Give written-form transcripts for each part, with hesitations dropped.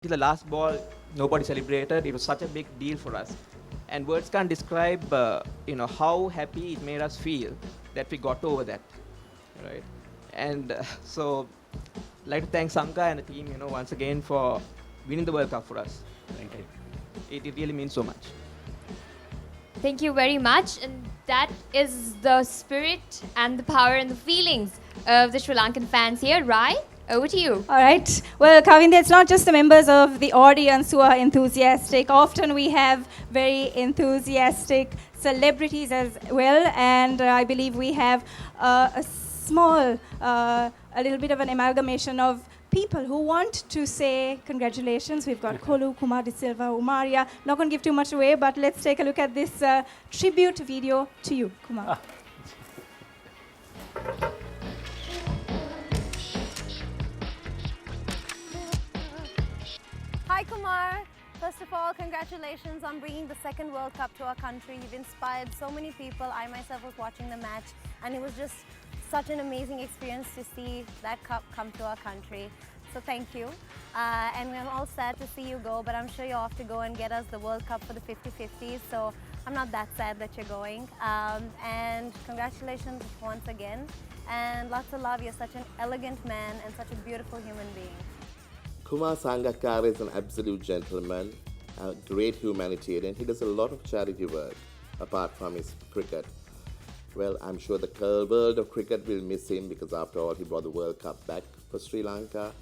The last ball, nobody celebrated. It was such a big deal for us, and words can't describe, how happy it made us feel that we got over that, right? And so, I'd like to thank Sanka and the team, once again for winning the World Cup for us. Thank you. It really means so much. Thank you very much. And that is the spirit and the power and the feelings of the Sri Lankan fans here. Rai, over to you. All right. Well, Kavinda, it's not just the members of the audience who are enthusiastic. Often we have very enthusiastic celebrities as well. And I believe we have a small, a little bit of an amalgamation of people who want to say congratulations. We've got Kolu, Kumar De Silva, Umaria. Not going to give too much away, but let's take a look at this tribute video to you, Kumar. Hi Kumar. First of all, congratulations on bringing the second World Cup to our country. You've inspired so many people. I myself was watching the match and it was just such an amazing experience to see that cup come to our country. So thank you. And we're all sad to see you go, but I'm sure you're off to go and get us the World Cup for the 50-50s. So I'm not that sad that you're going. And congratulations once again. And lots of love. You're such an elegant man and such a beautiful human being. Kumar Sangakkara is an absolute gentleman, a great humanitarian. He does a lot of charity work apart from his cricket. Well, I'm sure the world of cricket will miss him because after all, he brought the World Cup back for Sri Lanka.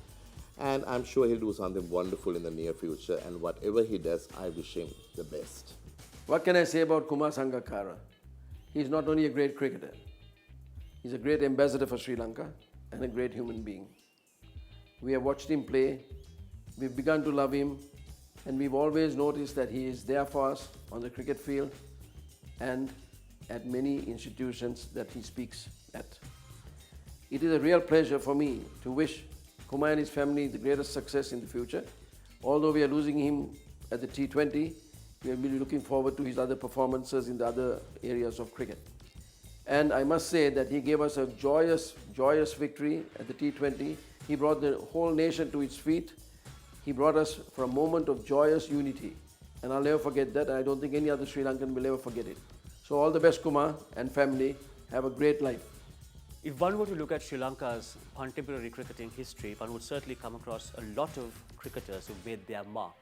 And I'm sure he'll do something wonderful in the near future. And whatever he does, I wish him the best. What can I say about Kumar Sangakkara? He's not only a great cricketer, he's a great ambassador for Sri Lanka and a great human being. We have watched him play, we've begun to love him, and we've always noticed that he is there for us on the cricket field and at many institutions that he speaks at. It is a real pleasure for me to wish Kumar and his family the greatest success in the future. Although we are losing him at the T20, we are really looking forward to his other performances in the other areas of cricket. And I must say that he gave us a joyous victory at the T20. He brought the whole nation to its feet. He brought us for a moment of joyous unity. And I'll never forget that. I don't think any other Sri Lankan will ever forget it. So all the best, Kumar and family. Have a great life. If one were to look at Sri Lanka's contemporary cricketing history, one would certainly come across a lot of cricketers who made their mark.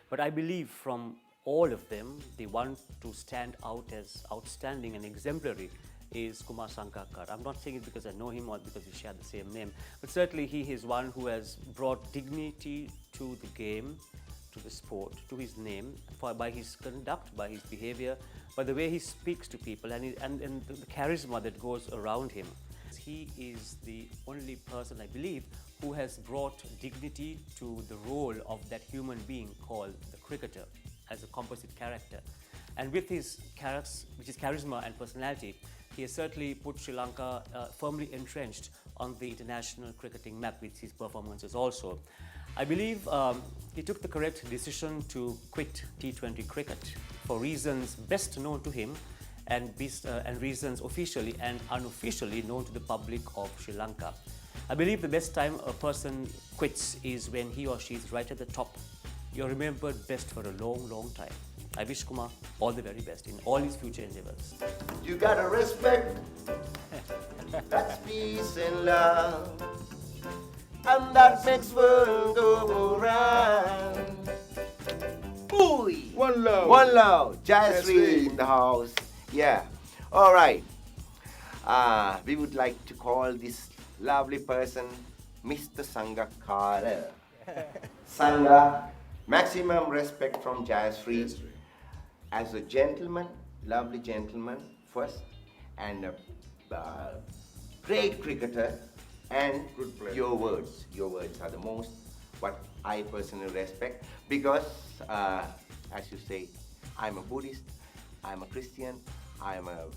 But I believe from all of them, the one to stand out as outstanding and exemplary is Kumar Sangakkara. I'm not saying it because I know him or because we share the same name, but certainly he is one who has brought dignity to the game, to the sport, to his name, by his conduct, by his behavior, by the way he speaks to people and the charisma that goes around him. He is the only person, I believe, who has brought dignity to the role of that human being called the cricketer as a composite character. And with his charisma and personality, he has certainly put Sri Lanka firmly entrenched on the international cricketing map with his performances also. I believe he took the correct decision to quit T20 cricket for reasons best known to him and reasons officially and unofficially known to the public of Sri Lanka. I believe the best time a person quits is when he or she is right at the top. You're remembered best for a long time. I wish Kumar all the very best in all his future endeavors. You gotta respect, that's peace and love, and that makes world go round. Ooh, one love, Jayashree in the house. Yeah, all right. We would like to call this lovely person Mr. Sangakkara. Sangha, maximum respect from Jayashree. As a gentleman, lovely gentleman first, and a great cricketer, and your words are the most what I personally respect, because as you say, I'm a Buddhist, I'm a Christian, I'm a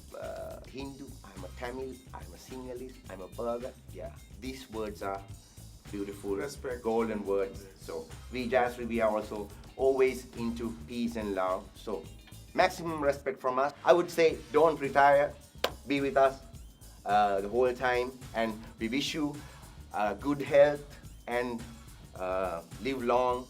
Hindu, I'm a Tamil, I'm a Sinhalese, I'm a Burger. Yeah, these words are beautiful, respect, golden words. So we are also always into peace and love. So maximum respect from us. I would say don't retire, be with us the whole time, and we wish you good health and live long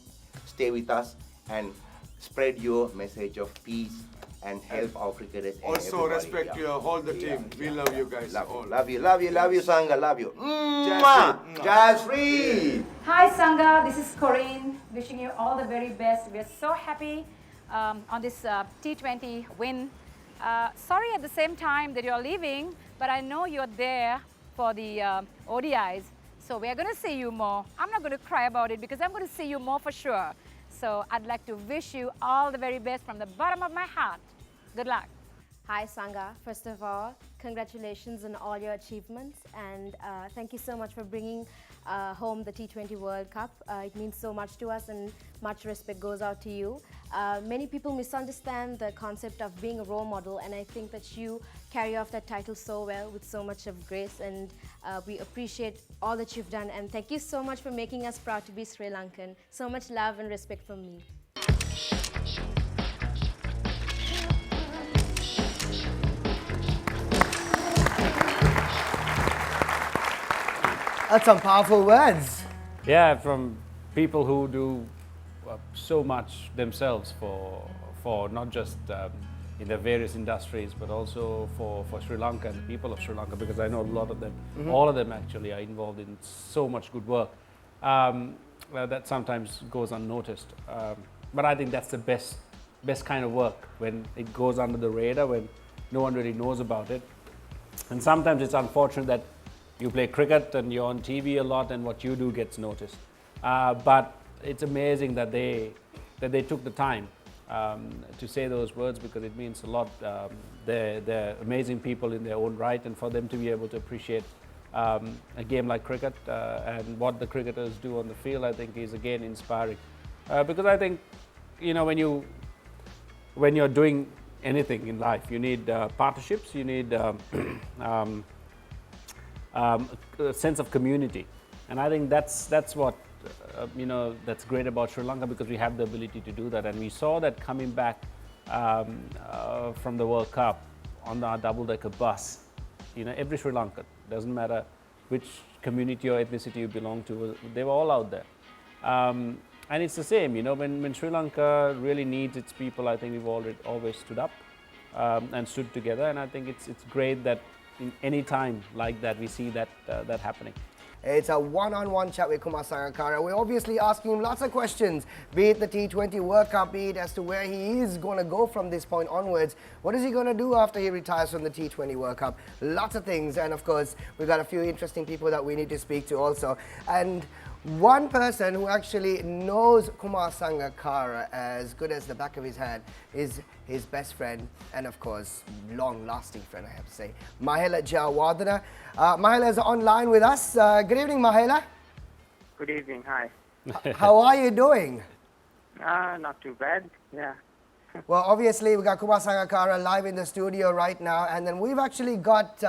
stay with us and spread your message of peace and help our cricketers. and Also everybody. respect your whole the team. We love you guys. all. Love you, Sangha, love you. Mwah! Jazz free. Hi Sangha, this is Corinne, wishing you all the very best. We are so happy on this T20 win. Sorry at the same time that you're leaving, but I know you're there for the ODIs. So we are going to see you more. I'm not going to cry about it because I'm going to see you more for sure. So I'd like to wish you all the very best from the bottom of my heart. Good luck. Hi Sangha, first of all, congratulations on all your achievements and thank you so much for bringing home the T20 World Cup. It means so much to us and much respect goes out to you. Many people misunderstand the concept of being a role model and I think that you carry off that title so well with so much of grace and we appreciate all that you've done and thank you so much for making us proud to be Sri Lankan. So much love and respect from me. That's some powerful words. Yeah, from people who do so much themselves for not just in the various industries, but also for Sri Lanka and the people of Sri Lanka, because I know a lot of them, all of them actually are involved in so much good work that sometimes goes unnoticed. But I think that's the best kind of work, when it goes under the radar, when no one really knows about it. And sometimes it's unfortunate that you play cricket and you're on TV a lot and what you do gets noticed. But it's amazing that they took the time to say those words, because it means a lot. They're amazing people in their own right, and for them to be able to appreciate a game like cricket and what the cricketers do on the field, I think is again inspiring. Because I think, you know, when you're doing anything in life, you need partnerships, you need a sense of community, and I think that's what you know, that's great about Sri Lanka, because we have the ability to do that, and we saw that coming back from the World Cup on our double-decker bus. You know, every Sri Lankan, doesn't matter which community or ethnicity you belong to, they were all out there. And it's the same, you know, when Sri Lanka really needs its people, I think we've always stood up and stood together, and I think it's great that in any time like that we see that happening. It's a one-on-one chat with Kumar Sangakkara. We're obviously asking him lots of questions, be it the T20 World Cup, be it as to where he is going to go from this point onwards. What is he going to do after he retires from the T20 World Cup? Lots of things, and of course, we've got a few interesting people that we need to speak to also. And one person who actually knows Kumar Sangakkara as good as the back of his hand is his best friend and, of course, long-lasting friend, I have to say, Mahela Jawardena. Mahela is online with us. Good evening, Mahela. Good evening, hi. How are you doing? Not too bad, yeah. Well, obviously, we got Kumar Sangakkara live in the studio right now, and then we've actually got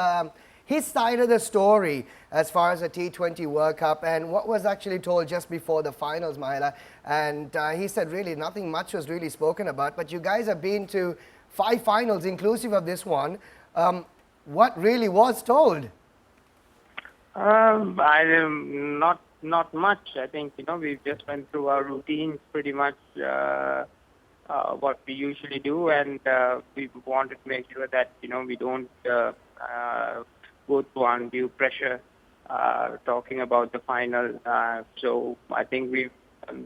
his side of the story as far as the T20 World Cup and what was actually told just before the finals, Mahela. And he said really nothing much was really spoken about, but you guys have been to 5 finals inclusive of this one. What really was told? Not much. I think, you know, we just went through our routines pretty much what we usually do, and we wanted to make sure that, you know, we don't go through undue pressure talking about the final. So I think we've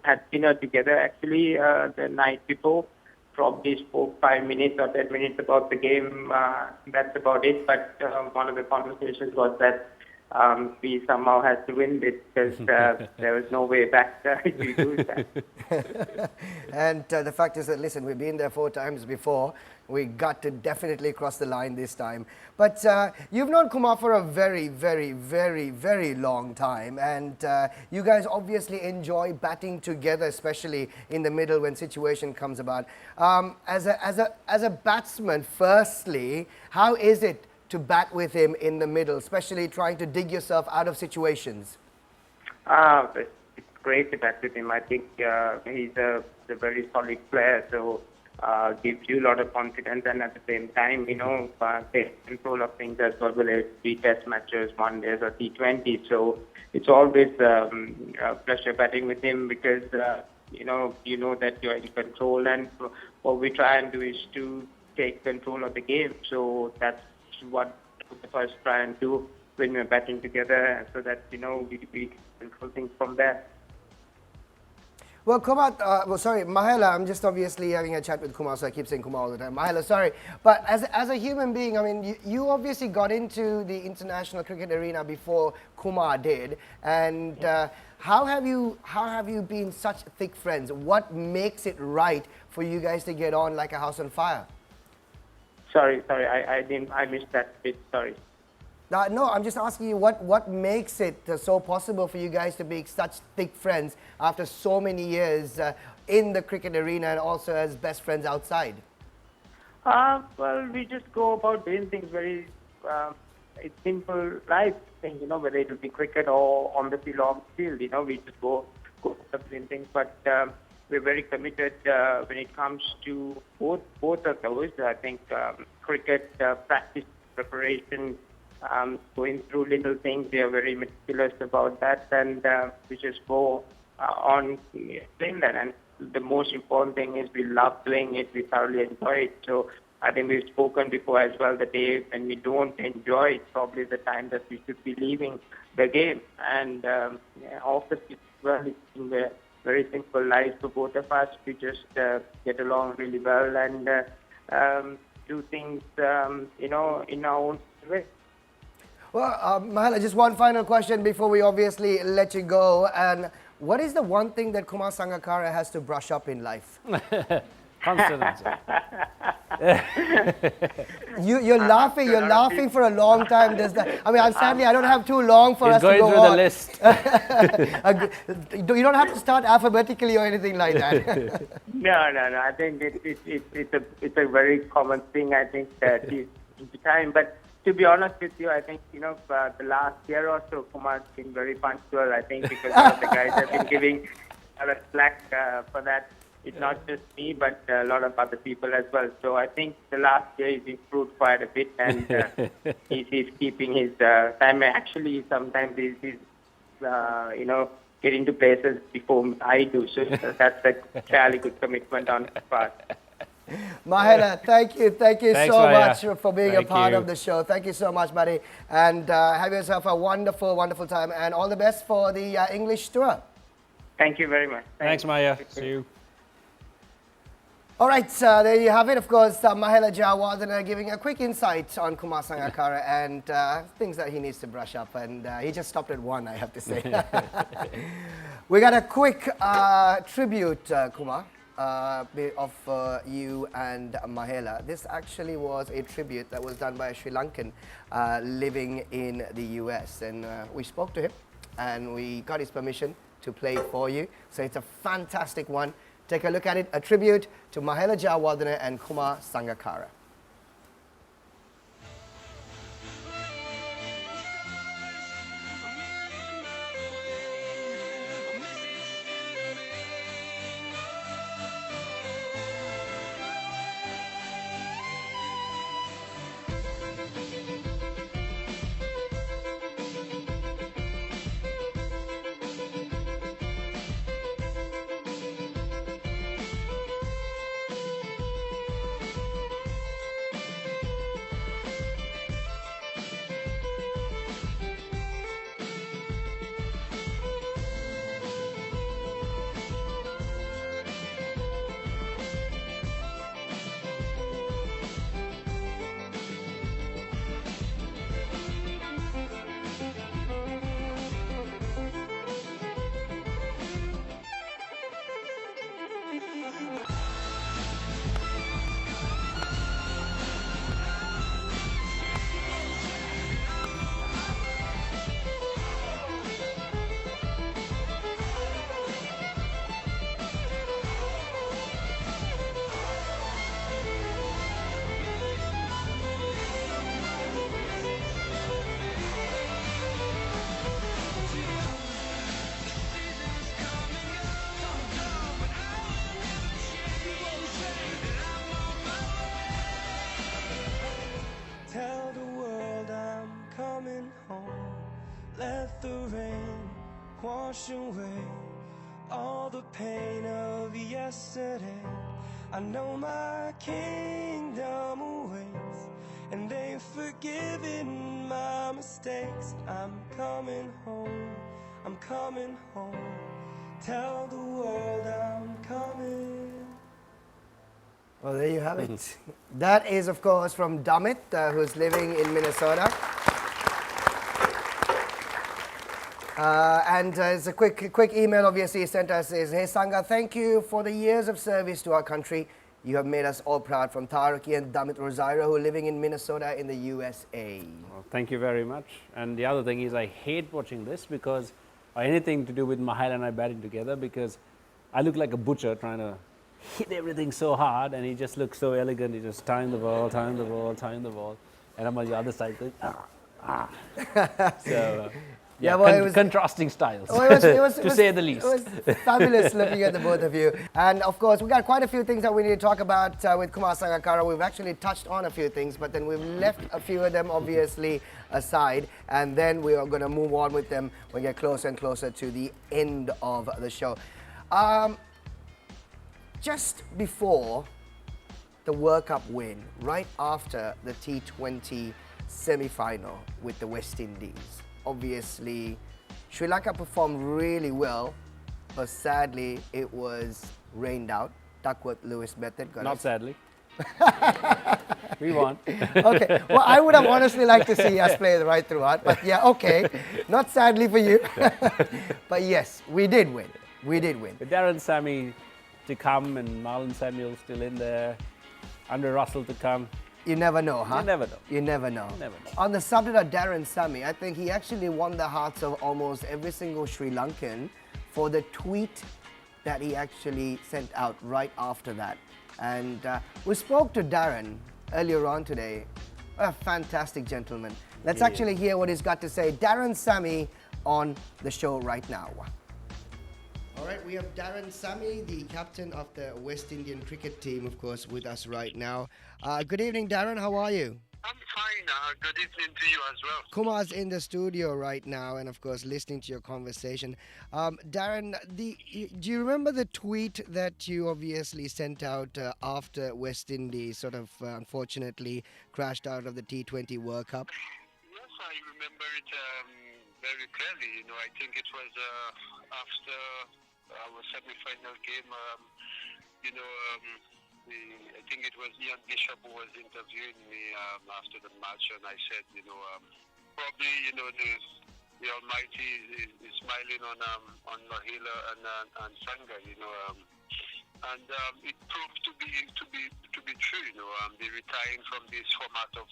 had dinner together actually the night before. Probably spoke 5 minutes or 10 minutes about the game. That's about it. But one of the conversations was that we somehow had to win this because there was no way back if we lose that. And the fact is that, listen, we've been there 4 times before. We got to definitely cross the line this time. But you've known Kumar for a very, very, very, very long time. And you guys obviously enjoy batting together, especially in the middle when situation comes about. As a batsman, firstly, how is it to bat with him in the middle, especially trying to dig yourself out of situations? It's great to bat with him. I think he's a very solid player, so gives you a lot of confidence, and at the same time, you know, take control of things as well, whether it be test matches, one days or T20. So it's always a pleasure batting with him because you know that you're in control. And what we try and do is to take control of the game. So that's what the first try and do when we're batting together, so that we control things from there. Well, Kumar, Mahela, I'm just obviously having a chat with Kumar, so I keep saying Kumar all the time. Mahela, sorry. But as a human being, I mean, you obviously got into the international cricket arena before Kumar did. And how have you been such thick friends? What makes it right for you guys to get on like a house on fire? Sorry, I missed that bit, sorry. No, I'm just asking you what makes it so possible for you guys to be such thick friends after so many years in the cricket arena and also as best friends outside? Well, we just go about doing things very simple life things, whether it will be cricket or on the field or off the field, we just go about doing things. But we're very committed when it comes to both of those. I think cricket practice, preparation, going through little things, we are very meticulous about that, and we just go on playing that. And the most important thing is we love doing it, we thoroughly enjoy it. So I think we've spoken before as well, the day when we don't enjoy it, probably the time that we should be leaving the game. And obviously, well, it's been a very simple life for both of us. We just get along really well and do things, in our own way. Well, Mahela, just one final question before we obviously let you go. And what is the one thing that Kumar Sangakkara has to brush up in life? Confidence. You're laughing for a long time. Does that? I mean, sadly, I don't have too long for us to go going through the list. You don't have to start alphabetically or anything like that. No. I think it's a very common thing. I think that is the time. But to be honest with you, I think the last year or so, Kumar's been very punctual. I think because the guys have been giving a lot of slack for that. It's not just me, but a lot of other people as well. So I think the last year he's improved quite a bit, and he's keeping his time. Actually, sometimes he's getting to places before I do. So that's a fairly good commitment on his part. Mahela, thank you Thanks, so Maya. much for being a part of the show. Thank you so much, buddy. And have yourself a wonderful, wonderful time. And all the best for the English tour. Thank you very much. Thanks, Maya. See you. All right, there you have it. Of course, Mahela Jayawardene giving a quick insight on Kumar Sangakkara and things that he needs to brush up. And he just stopped at one, I have to say. We got a quick tribute, Kumar, of you and Mahela. This actually was a tribute that was done by a Sri Lankan living in the US. And we spoke to him and we got his permission to play it for you. So it's a fantastic one. Take a look at it, a tribute to Mahela Jayawardene and Kumar Sangakkara. Tell the world I'm coming home. Let the rain wash away all the pain of yesterday. I know my kingdom awaits, and they've forgiven my mistakes. I'm coming home, I'm coming home. Tell the world I'm coming. Well, there you have it. That is, of course, from Damit, who's living in Minnesota. And it's a quick email, obviously, he sent us is, "Hey Sangha, thank you for the years of service to our country. You have made us all proud, from Taraki and Damit Rosario, who are living in Minnesota in the USA." Well, thank you very much. And the other thing is, I hate watching this because, or anything to do with Mahal and I batting together, because I look like a butcher trying to hit everything so hard, and he just looks so elegant. He just tying the ball, tying the ball, tying the ball, and I'm on the other side going, So, yeah, well, it was contrasting styles, to say the least. It was fabulous looking at the both of you. And of course, we got quite a few things that we need to talk about with Kumar Sangakkara. We've actually touched on a few things, but then we've left a few of them obviously aside, and then we are going to move on with them when we get closer and closer to the end of the show. Just before the World Cup win, right after the T20 semi-final with the West Indies, obviously, Sri Lanka performed really well, but sadly, it was rained out. Duckworth-Lewis method. Not sadly. We won. Okay. Well, I would have honestly liked to see us play right throughout, but yeah, okay. Not sadly for you. But yes, we did win. We did win. With Darren Sammy to come and Marlon Samuel still in there, Andre Russell to come. You never know, huh? You never know. You never know. Never know. On the subject of Darren Sammy, I think he actually won the hearts of almost every single Sri Lankan for the tweet that he actually sent out right after that. And we spoke to Darren earlier on today. A fantastic gentleman. Let's actually hear what he's got to say. Darren Sammy on the show right now. All right, we have Darren Sammy, the captain of the West Indian cricket team, of course, with us right now. Good evening, Darren. How are you? I'm fine. Good evening to you as well. Kumar's in the studio right now and, of course, listening to your conversation. Darren, do you remember the tweet that you obviously sent out after West Indies sort of, unfortunately, crashed out of the T20 World Cup? Yes, I remember it very clearly. I think it was after our semi-final game. I think it was Ian Bishop who was interviewing me after the match, and I said, probably, the Almighty is smiling on Mahila and Sangha, and it proved to be true. They retiring from this format of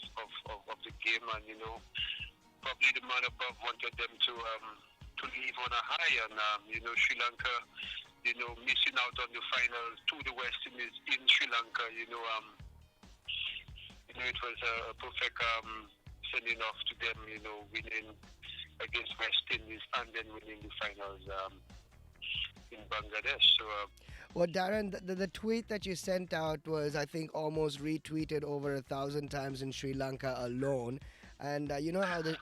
the game, and probably the man above wanted them to leave on a high, and Sri Lanka, missing out on the final to the West Indies in Sri Lanka, it was a perfect sending off to them, winning against West Indies and then winning the finals in Bangladesh. So. Well, Darren, the tweet that you sent out was, I think, almost retweeted over 1,000 times in Sri Lanka alone, and you know how the.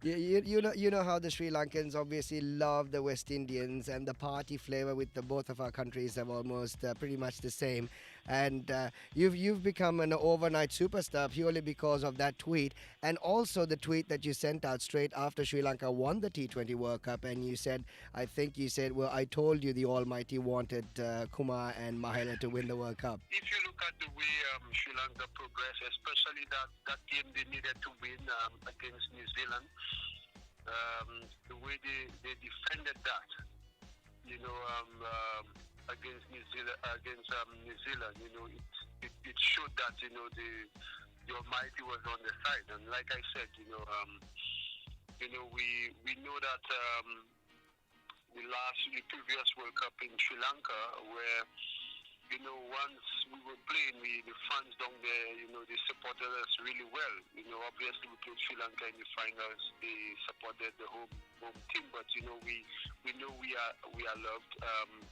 You know how the Sri Lankans obviously love the West Indians, and the party flavor with the both of our countries have almost pretty much the same. And you've become an overnight superstar purely because of that tweet, and also the tweet that you sent out straight after Sri Lanka won the T20 World Cup, and you said, I think you said, well, I told you the Almighty wanted Kumar and Mahela to win the World Cup. If you look at the way Sri Lanka progressed, especially that game they needed to win against New Zealand, the way they defended that, against New Zealand, it showed that the Almighty was on the side. And like I said, we know that the previous World Cup in Sri Lanka, where once we were playing, the fans down there, they supported us really well. Obviously we played Sri Lanka in the finals. They supported the home team, but we know we are loved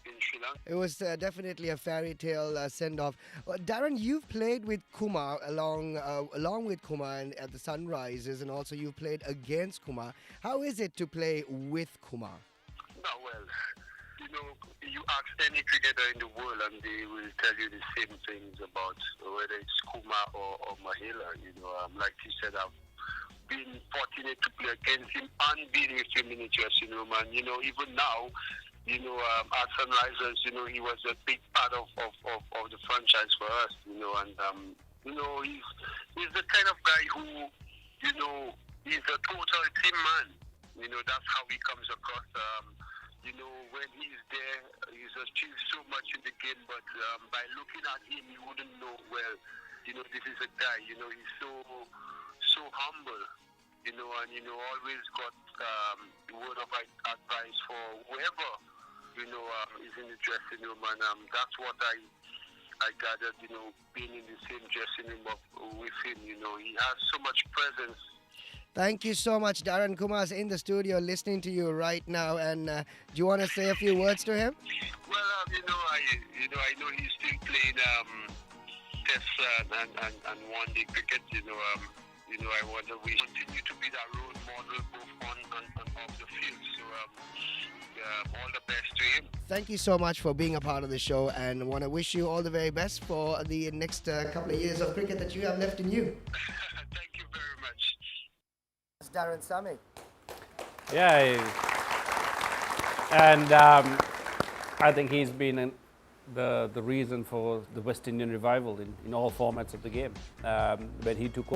in Sri Lanka. It was definitely a fairy tale send-off. Darren, you've played with Kumar along with Kumar at the Sunrisers, and also you played against Kumar. How is it to play with Kumar? No, well, you ask any cricketer in the world and they will tell you the same things about whether it's Kumar or Mahela. Like you said, I've been fortunate to play against him and being with him in just, man. Even now, at Sunrisers, he was a big part of the franchise for us, and he's the kind of guy who, he's a total team man. That's how he comes across. When he's there, he's achieved so much in the game, but by looking at him, you wouldn't know, well, this is a guy, he's so humble, and, always got word of advice for whoever, is in the dressing room, and that's what I gathered, being in the same dressing room with him, he has so much presence. Thank you so much. Darren Kumar's in the studio listening to you right now. And do you want to say a few words to him? Well, I know he's still playing Test and one-day cricket. I wonder we continue to be that role model both on and off the field. So all the best to him. Thank you so much for being a part of the show, and want to wish you all the very best for the next couple of years of cricket that you have left in you. Thank you very much. It's Darren Samik. Yeah, and I think he's been the reason for the West Indian revival in all formats of the game. When he took